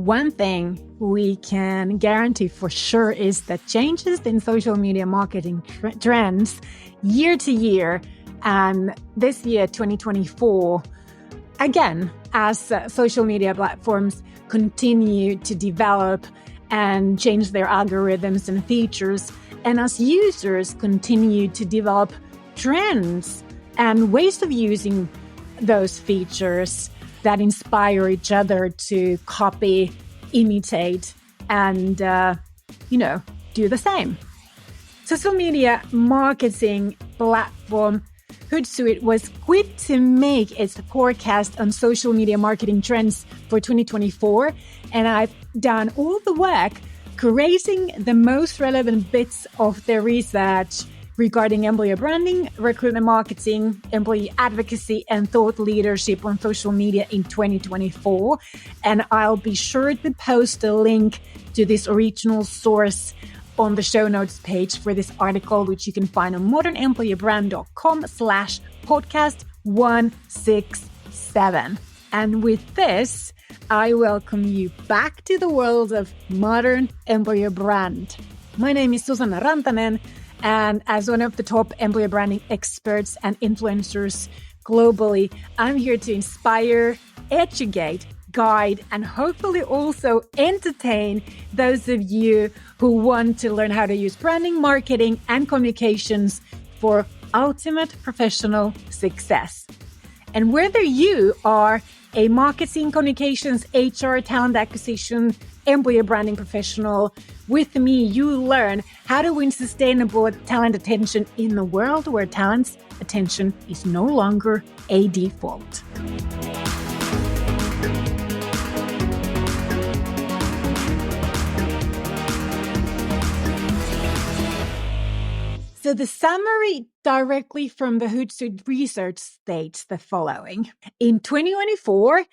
One thing we can guarantee for sure is that changes in social media marketing trends year to year, and this year, 2024, again, as social media platforms continue to develop and change their algorithms and features, and as users continue to develop trends and ways of using those features that inspire each other to copy, imitate, and, do the same. Social media marketing platform Hootsuite was quick to make its forecast on social media marketing trends for 2024, and I've done all the work curating the most relevant bits of their research regarding employer branding, recruitment marketing, employee advocacy, and thought leadership on social media in 2024. And I'll be sure to post a link to this original source on the show notes page for this article, which you can find on modernemployerbrand.com/podcast167. And with this, I welcome you back to the world of modern employer brand. My name is Susanna Rantanen, and as one of the top employer branding experts and influencers globally, I'm here to inspire, educate, guide, and hopefully also entertain those of you who want to learn how to use branding, marketing, and communications for ultimate professional success. And whether you are a marketing, communications, HR, talent acquisition, employer branding professional, with me, you learn how to win sustainable talent attention in a world where talent's attention is no longer a default. So the summary directly from the Hootsuite research states the following. In 2024,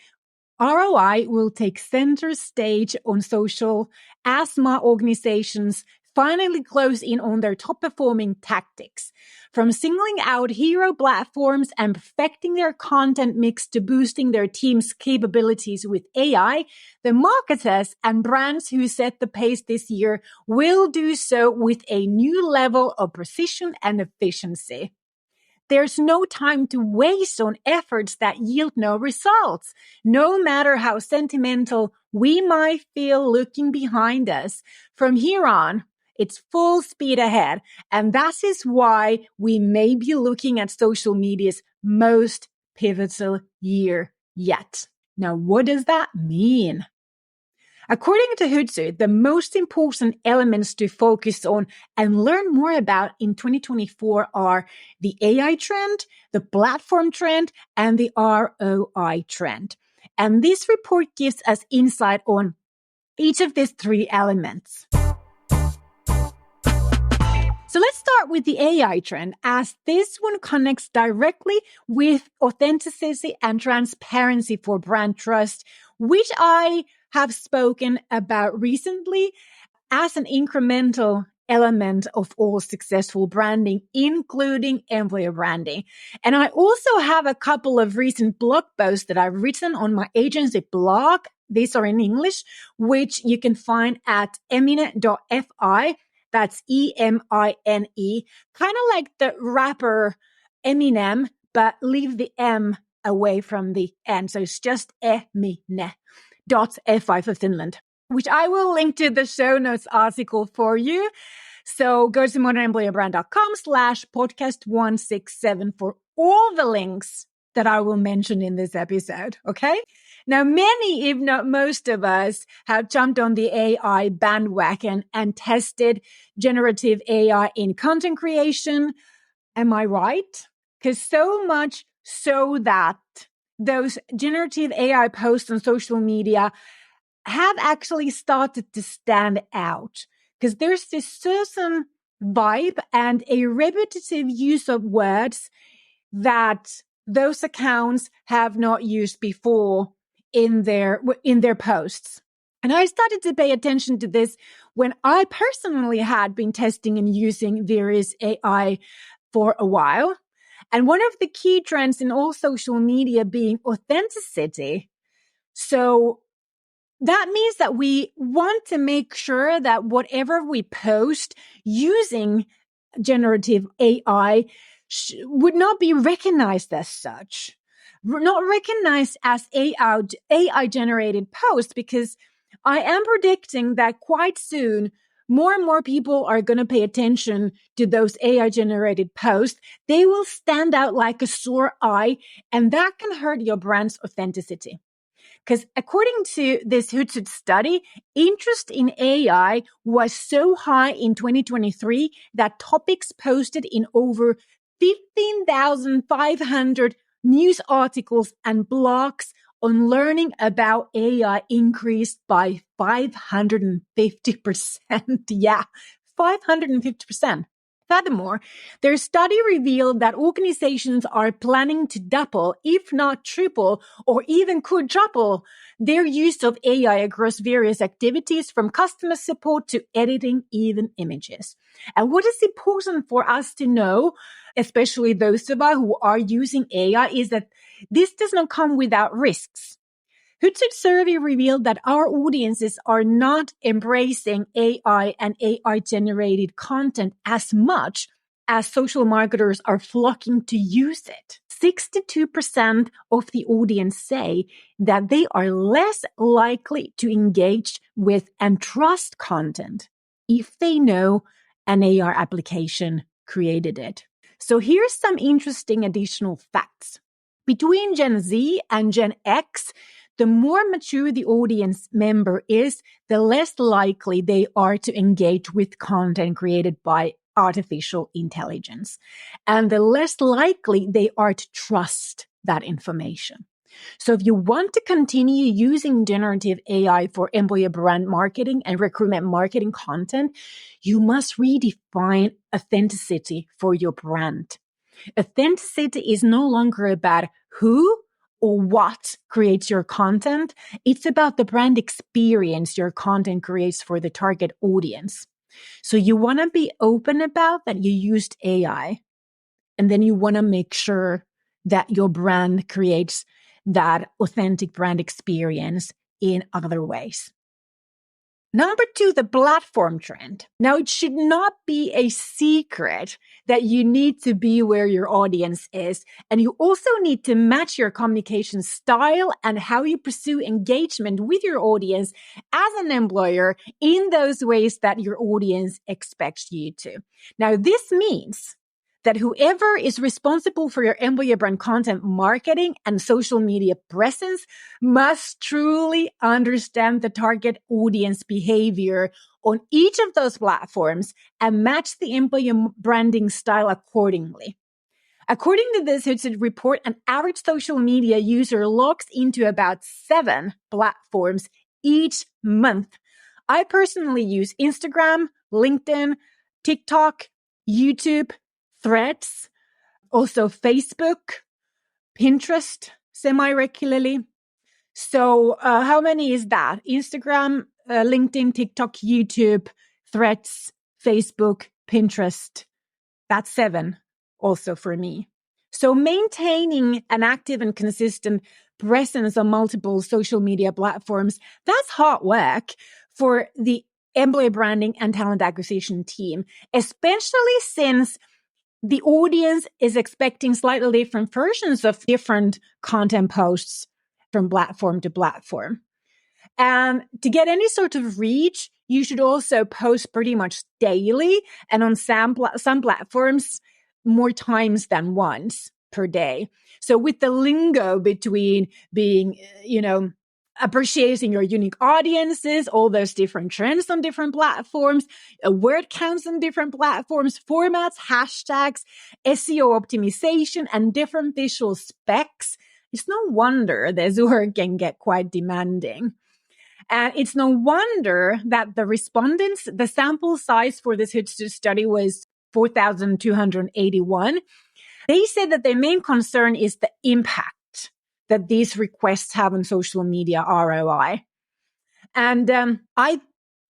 ROI will take center stage on social as smart organizations finally close in on their top performing tactics. From singling out hero platforms and perfecting their content mix to boosting their team's capabilities with AI, the marketers and brands who set the pace this year will do so with a new level of precision and efficiency. There's no time to waste on efforts that yield no results, no matter how sentimental we might feel looking behind us. From here on, it's full speed ahead. And that is why we may be looking at social media's most pivotal year yet. Now, what does that mean? According to Hootsuite, the most important elements to focus on and learn more about in 2024 are the AI trend, the platform trend, and the ROI trend. And this report gives us insight on each of these three elements. So let's start with the AI trend, as this one connects directly with authenticity and transparency for brand trust, which I have spoken about recently as an incremental element of all successful branding, including employer branding. And I also have a couple of recent blog posts that I've written on my agency blog. These are in English, which you can find at emine.fi. That's Emine, kind of like the rapper Eminem, but leave the M away from the N. So it's just Emine.fi for Finland, which I will link to the show notes article for you. So go to modernemployerbrand.com/podcast167 for all the links that I will mention in this episode. Okay. Now, many, if not most of us, have jumped on the AI bandwagon and tested generative AI in content creation. Am I right? Because so much so that those generative AI posts on social media have actually started to stand out. Because there's this certain vibe and a repetitive use of words that those accounts have not used before in their posts. And I started to pay attention to this when I personally had been testing and using various AI for a while. And one of the key trends in all social media being authenticity. So That means that we want to make sure that whatever we post using generative AI would not be recognized as such, not recognized as AI generated posts, because I am predicting that quite soon, more and more people are going to pay attention to those AI generated posts. They will stand out like a sore eye, and that can hurt your brand's authenticity. Because according to this Hootsuite study, interest in AI was so high in 2023 that topics posted in over 15,500 news articles and blogs on learning about AI increased by 550%. Yeah, 550%. Furthermore, their study revealed that organizations are planning to double, if not triple, or even quadruple their use of AI across various activities, from customer support to editing even images. And what is important for us to know, especially those of us who are using AI, is that this does not come without risks. Hootsuite survey revealed that our audiences are not embracing AI and AI-generated content as much as social marketers are flocking to use it. 62% of the audience say that they are less likely to engage with and trust content if they know an AI application created it. So here's some interesting additional facts. Between Gen Z and Gen X, the more mature the audience member is, the less likely they are to engage with content created by artificial intelligence, and the less likely they are to trust that information. So if you want to continue using generative AI for employer brand marketing and recruitment marketing content, you must redefine authenticity for your brand. Authenticity is no longer about who or what creates your content. It's about the brand experience your content creates for the target audience. So you want to be open about that you used AI, and then you want to make sure that your brand creates that authentic brand experience in other ways. Number 2, the platform trend. Now, it should not be a secret that you need to be where your audience is. And you also need to match your communication style and how you pursue engagement with your audience as an employer in those ways that your audience expects you to. Now, this means that whoever is responsible for your employer brand content marketing and social media presence must truly understand the target audience behavior on each of those platforms and match the employer branding style accordingly. According to this Hootsuite report, an average social media user logs into about 7 platforms each month. I personally use Instagram, LinkedIn, TikTok, YouTube, Threads, also Facebook, Pinterest semi-regularly. So how many is that? Instagram, LinkedIn, TikTok, YouTube, Threads, Facebook, Pinterest. That's 7 also for me. So maintaining an active and consistent presence on multiple social media platforms, that's hard work for the employee branding and talent acquisition team, especially since the audience is expecting slightly different versions of different content posts from platform to platform. And to get any sort of reach, you should also post pretty much daily, and on some platforms more times than once per day. So with the lingo between being, appreciating your unique audiences, all those different trends on different platforms, word counts on different platforms, formats, hashtags, SEO optimization, and different visual specs, it's no wonder this work can get quite demanding. And it's no wonder that the sample size for this Hootsuite study was 4,281. They said that their main concern is the impact that these requests have on social media ROI. And I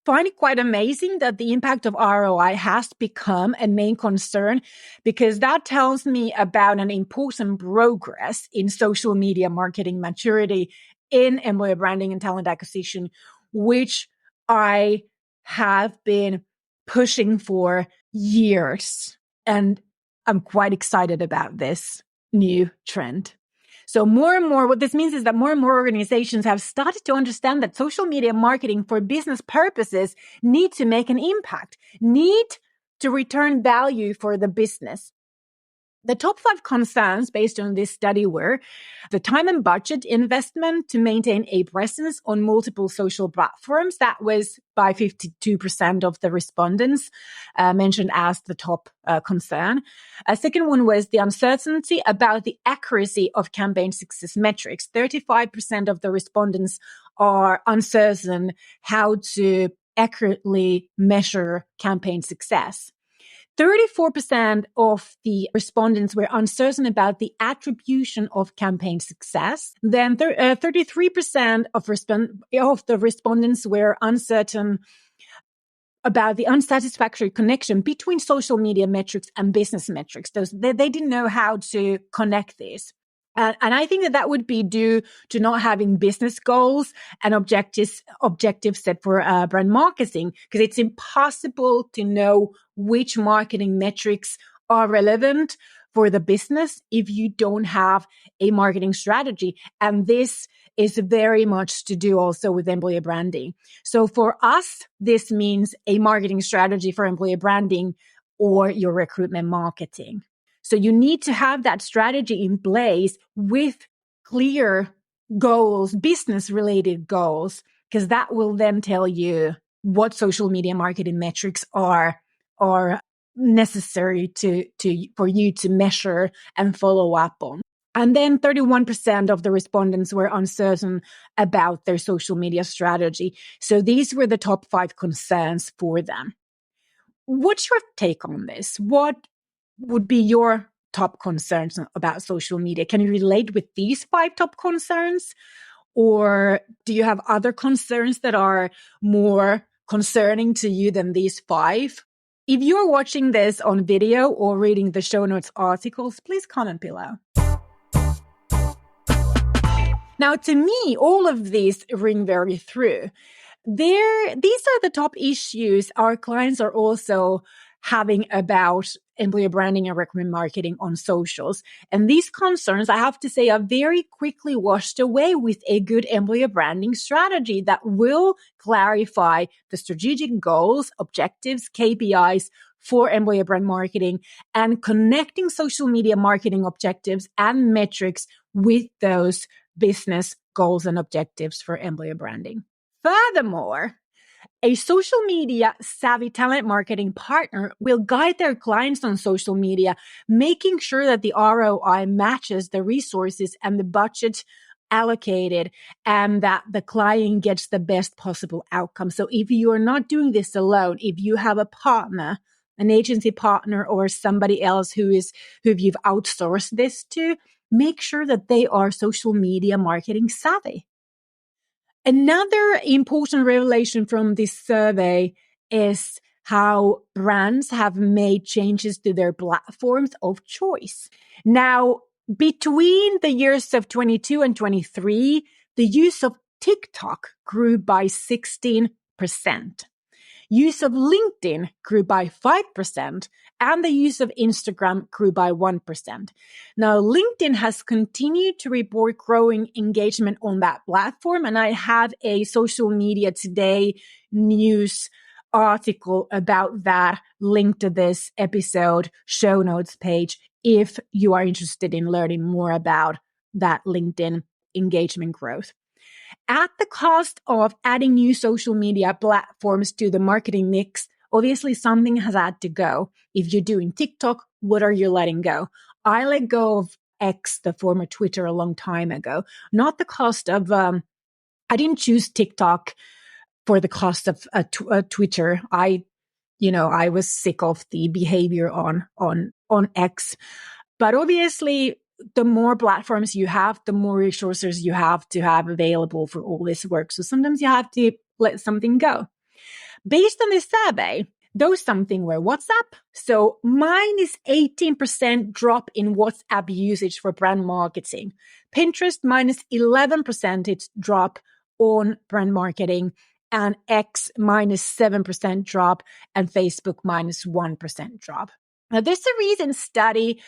find it quite amazing that the impact of ROI has become a main concern, because that tells me about an important progress in social media marketing maturity in employer branding and talent acquisition, which I have been pushing for years. And I'm quite excited about this new trend. So more and more, what this means is that more and more organizations have started to understand that social media marketing for business purposes need to make an impact, need to return value for the business. The top 5 concerns based on this study were the time and budget investment to maintain a presence on multiple social platforms. That was by 52% of the respondents mentioned as the top concern. A second one was the uncertainty about the accuracy of campaign success metrics. 35% of the respondents are uncertain how to accurately measure campaign success. 34% of the respondents were uncertain about the attribution of campaign success. Then 33% of the respondents were uncertain about the unsatisfactory connection between social media metrics and business metrics. They didn't know how to connect these. And I think that would be due to not having business goals and objectives set for brand marketing, because it's impossible to know which marketing metrics are relevant for the business if you don't have a marketing strategy. And this is very much to do also with employer branding. So for us, this means a marketing strategy for employer branding or your recruitment marketing. So you need to have that strategy in place with clear goals, business-related goals, because that will then tell you what social media marketing metrics are necessary for you to measure and follow up on. And then 31% of the respondents were uncertain about their social media strategy. So these were the top 5 concerns for them. What's your take on this? What would be your top concerns about social media? Can you relate with these 5 top concerns? Or do you have other concerns that are more concerning to you than these 5? If you're watching this on video or reading the show notes articles, please comment below. Now, to me, all of these ring very true. These are the top issues our clients are also having about employer branding and recruitment marketing on socials. And these concerns, I have to say, are very quickly washed away with a good employer branding strategy that will clarify the strategic goals, objectives, KPIs for employer brand marketing, and connecting social media marketing objectives and metrics with those business goals and objectives for employer branding. Furthermore, a social media savvy talent marketing partner will guide their clients on social media, making sure that the ROI matches the resources and the budget allocated and that the client gets the best possible outcome. So if you are not doing this alone, if you have a partner, an agency partner or somebody else who you've outsourced this to, make sure that they are social media marketing savvy. Another important revelation from this survey is how brands have made changes to their platforms of choice. Now, between the years of 22 and 23, the use of TikTok grew by 16%. Use of LinkedIn grew by 5%, and the use of Instagram grew by 1%. Now, LinkedIn has continued to report growing engagement on that platform, and I have a Social Media Today news article about that linked to this episode show notes page if you are interested in learning more about that LinkedIn engagement growth. At the cost of adding new social media platforms to the marketing mix, obviously something has had to go. If you're doing TikTok, what are you letting go? I let go of X, the former Twitter, a long time ago. Not the cost of, I didn't choose TikTok for the cost of Twitter. I was sick of the behavior on X. But obviously, the more platforms you have, the more resources you have to have available for all this work. So sometimes you have to let something go. Based on this survey, Those something were WhatsApp. So minus 18% drop in WhatsApp usage for brand marketing. Pinterest minus 11% drop on brand marketing, and X minus 7% drop, and Facebook minus 1% drop. Now, there's a recent study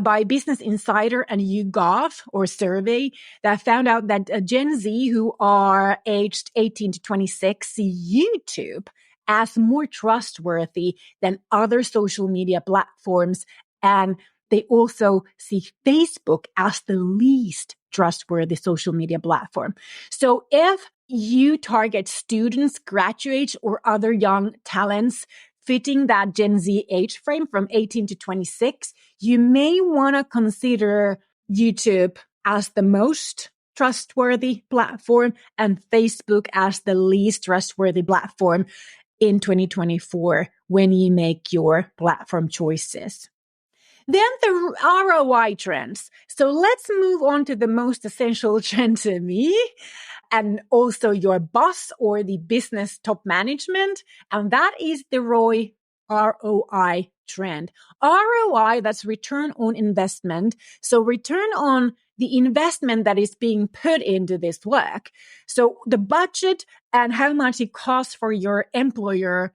by Business Insider and YouGov, or survey, that found out that Gen Z who are aged 18 to 26 see YouTube as more trustworthy than other social media platforms. And they also see Facebook as the least trustworthy social media platform. So if you target students, graduates, or other young talents fitting that Gen Z age frame from 18 to 26, you may want to consider YouTube as the most trustworthy platform and Facebook as the least trustworthy platform in 2024 when you make your platform choices. Then the ROI trends. So let's move on to the most essential trend to me, and also your boss or the business top management. And that is the ROI trend. ROI, that's return on investment. So return on the investment that is being put into this work. So the budget and how much it costs for your employer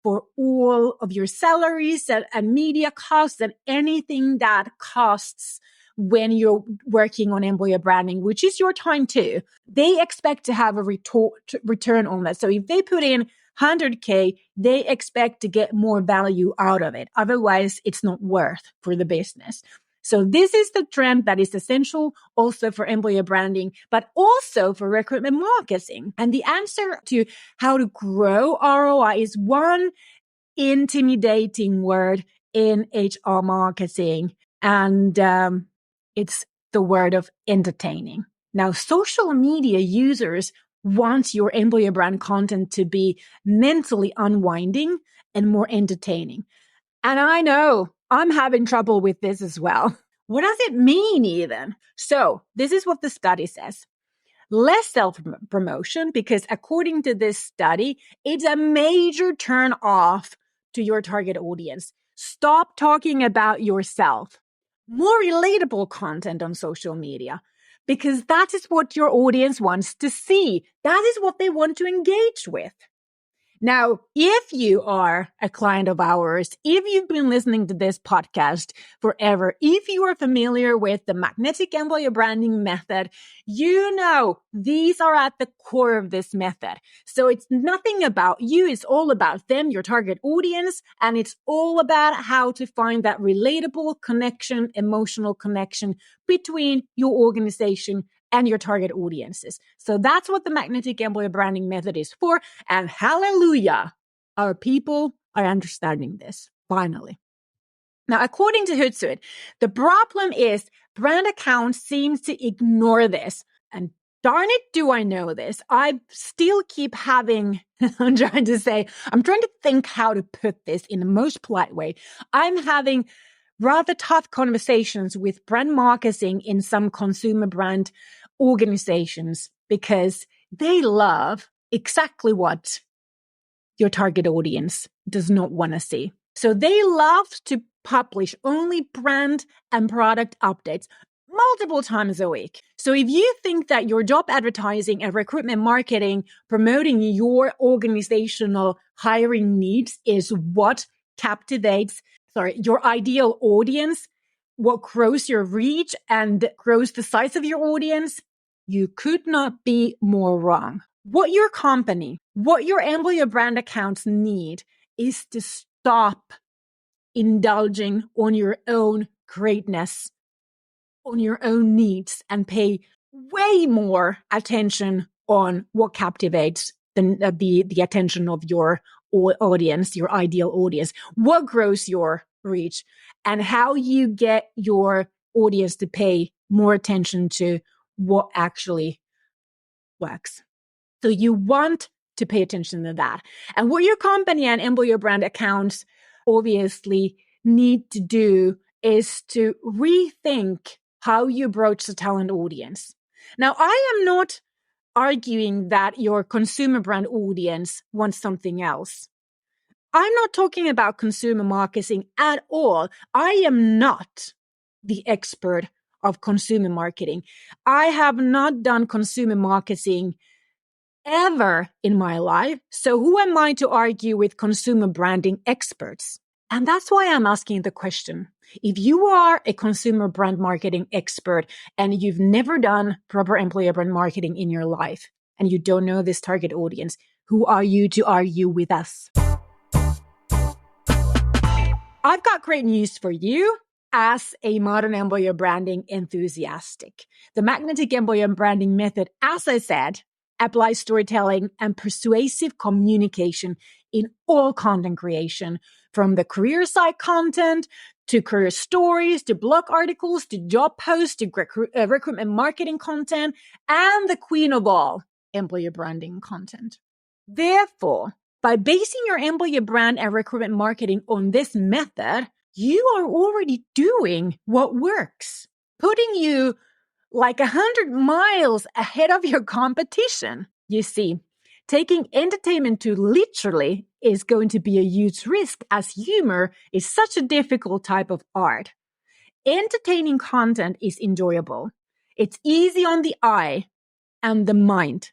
for all of your salaries and media costs and anything that costs when you're working on employer branding, which is your time too. They expect to have a return on that. So if they put in 100K, they expect to get more value out of it. Otherwise, it's not worth for the business. So this is the trend that is essential also for employer branding, but also for recruitment marketing. And the answer to how to grow ROI is one intimidating word in HR marketing. And it's the word of entertaining. Now, social media users want your employer brand content to be mentally unwinding and more entertaining. And I know I'm having trouble with this as well. What does it mean even? So this is what the study says. Less self-promotion, because according to this study, it's a major turn off to your target audience. Stop talking about yourself. More relatable content on social media, because that is what your audience wants to see. That is what they want to engage with. Now, if you are a client of ours, if you've been listening to this podcast forever, if you are familiar with the magnetic employer branding method, you know these are at the core of this method. So it's nothing about you. It's all about them, your target audience, and it's all about how to find that relatable connection, emotional connection between your organization and your target audiences. So that's what the magnetic employer branding method is for. And hallelujah, our people are understanding this finally. Now, according to Hootsuite, the problem is brand accounts seem to ignore this. And darn it, do I know this? I still keep having, I'm trying to think how to put this in the most polite way. I'm having rather tough conversations with brand marketing in some consumer brand organizations because they love exactly what your target audience does not want to see. So they love to publish only brand and product updates multiple times a week. So if you think that your job advertising and recruitment marketing promoting your organizational hiring needs is what captivates your ideal audience, what grows your reach and grows the size of your audience, you could not be more wrong. What your company, what your employer brand accounts need is to stop indulging on your own greatness, on your own needs, and pay way more attention on what captivates the attention of your audience, your ideal audience, what grows your reach, and how you get your audience to pay more attention to what actually works. So you want to pay attention to that. And what your company and employer brand accounts obviously need to do is to rethink how you approach the talent audience. Now, I am not arguing that your consumer brand audience wants something else. I'm not talking about consumer marketing at all. I am not the expert of consumer marketing. I have not done consumer marketing ever in my life. So who am I to argue with consumer branding experts? And that's why I'm asking the question. If you are a consumer brand marketing expert and you've never done proper employer brand marketing in your life and you don't know this target audience, who are you to argue with us? I've got great news for you as a modern employer branding enthusiastic. The magnetic employer branding method, as I said, applies storytelling and persuasive communication in all content creation, from the career site content to career stories, to blog articles, to job posts, to recruitment marketing content, and the queen of all, employer branding content. Therefore, by basing your employer brand and recruitment marketing on this method, you are already doing what works, putting you like 100 miles ahead of your competition. You see, taking entertainment too literally is going to be a huge risk, as humor is such a difficult type of art. Entertaining content is enjoyable. It's easy on the eye and the mind,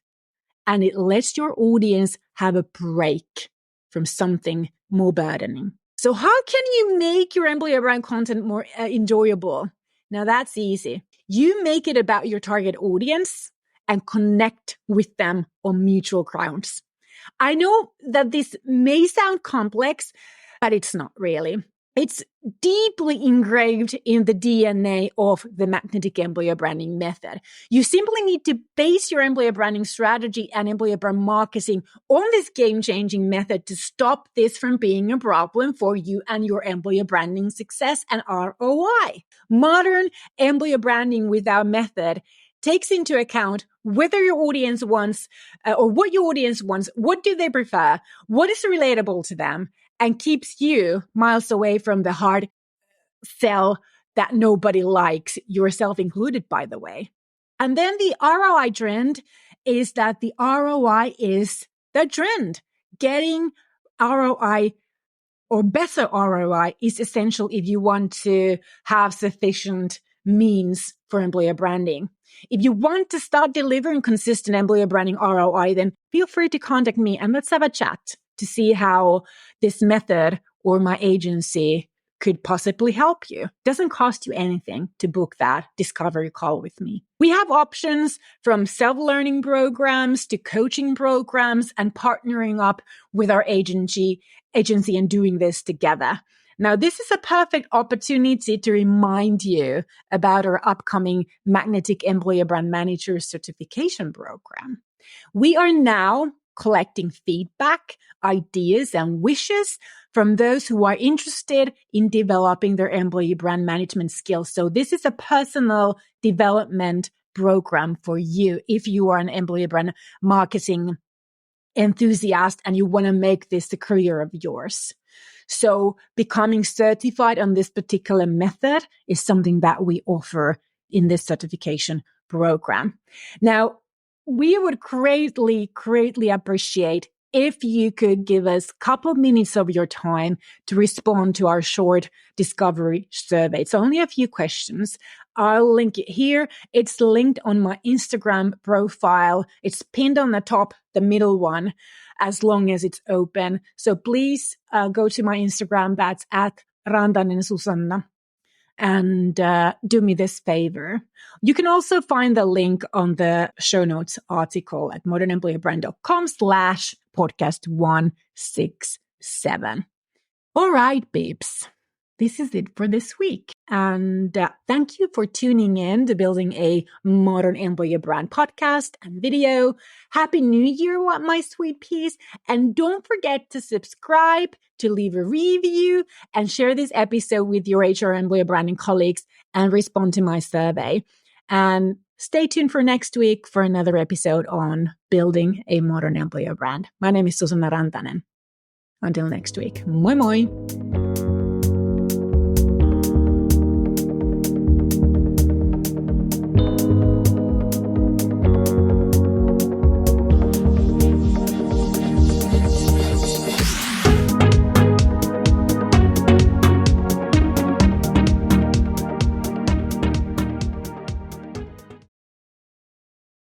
and it lets your audience have a break from something more burdening. So how can you make your employer brand content more enjoyable? Now that's easy. You make it about your target audience and connect with them on mutual grounds. I know that this may sound complex, but it's not really. It's deeply engraved in the DNA of the magnetic employer branding method. You simply need to base your employer branding strategy and employer brand marketing on this game-changing method to stop this from being a problem for you and your employer branding success and ROI. Modern employer branding with our method takes into account whether your audience wants or what your audience wants, what do they prefer, what is relatable to them, and keeps you miles away from the hard sell that nobody likes, yourself included, by the way. And then the ROI trend is that the ROI is the trend. Getting ROI or better ROI is essential if you want to have sufficient means for employer branding. If you want to start delivering consistent employer branding ROI, then feel free to contact me and let's have a chat to see how this method or my agency could possibly help you. It doesn't cost you anything to book that discovery call with me. We have options from self-learning programs to coaching programs and partnering up with our agency and doing this together. Now, this is a perfect opportunity to remind you about our upcoming Magnetic Employer Brand Manager certification program. We are now collecting feedback, ideas, and wishes from those who are interested in developing their employee brand management skills. So this is a personal development program for you if you are an employee brand marketing enthusiast and you want to make this a career of yours. So becoming certified on this particular method is something that we offer in this certification program. Now, we would greatly appreciate if you could give us a couple of minutes of your time to respond to our short discovery survey. It's only a few questions. I'll link it here. It's linked on my Instagram profile. It's pinned on the top, the middle one, as long as it's open. So please go to my Instagram. That's at Rantanen Susanna. And do me this favor. You can also find the link on the show notes article at modernemployerbrand.com/podcast167. All right, babes. This is it for this week. And thank you for tuning in to Building a Modern Employer Brand podcast and video. Happy New Year, what my sweet peas. And don't forget to subscribe, to leave a review, and share this episode with your HR employer branding colleagues and respond to my survey. And stay tuned for next week for another episode on Building a Modern Employer Brand. My name is Susanna Rantanen. Until next week. Moi moi!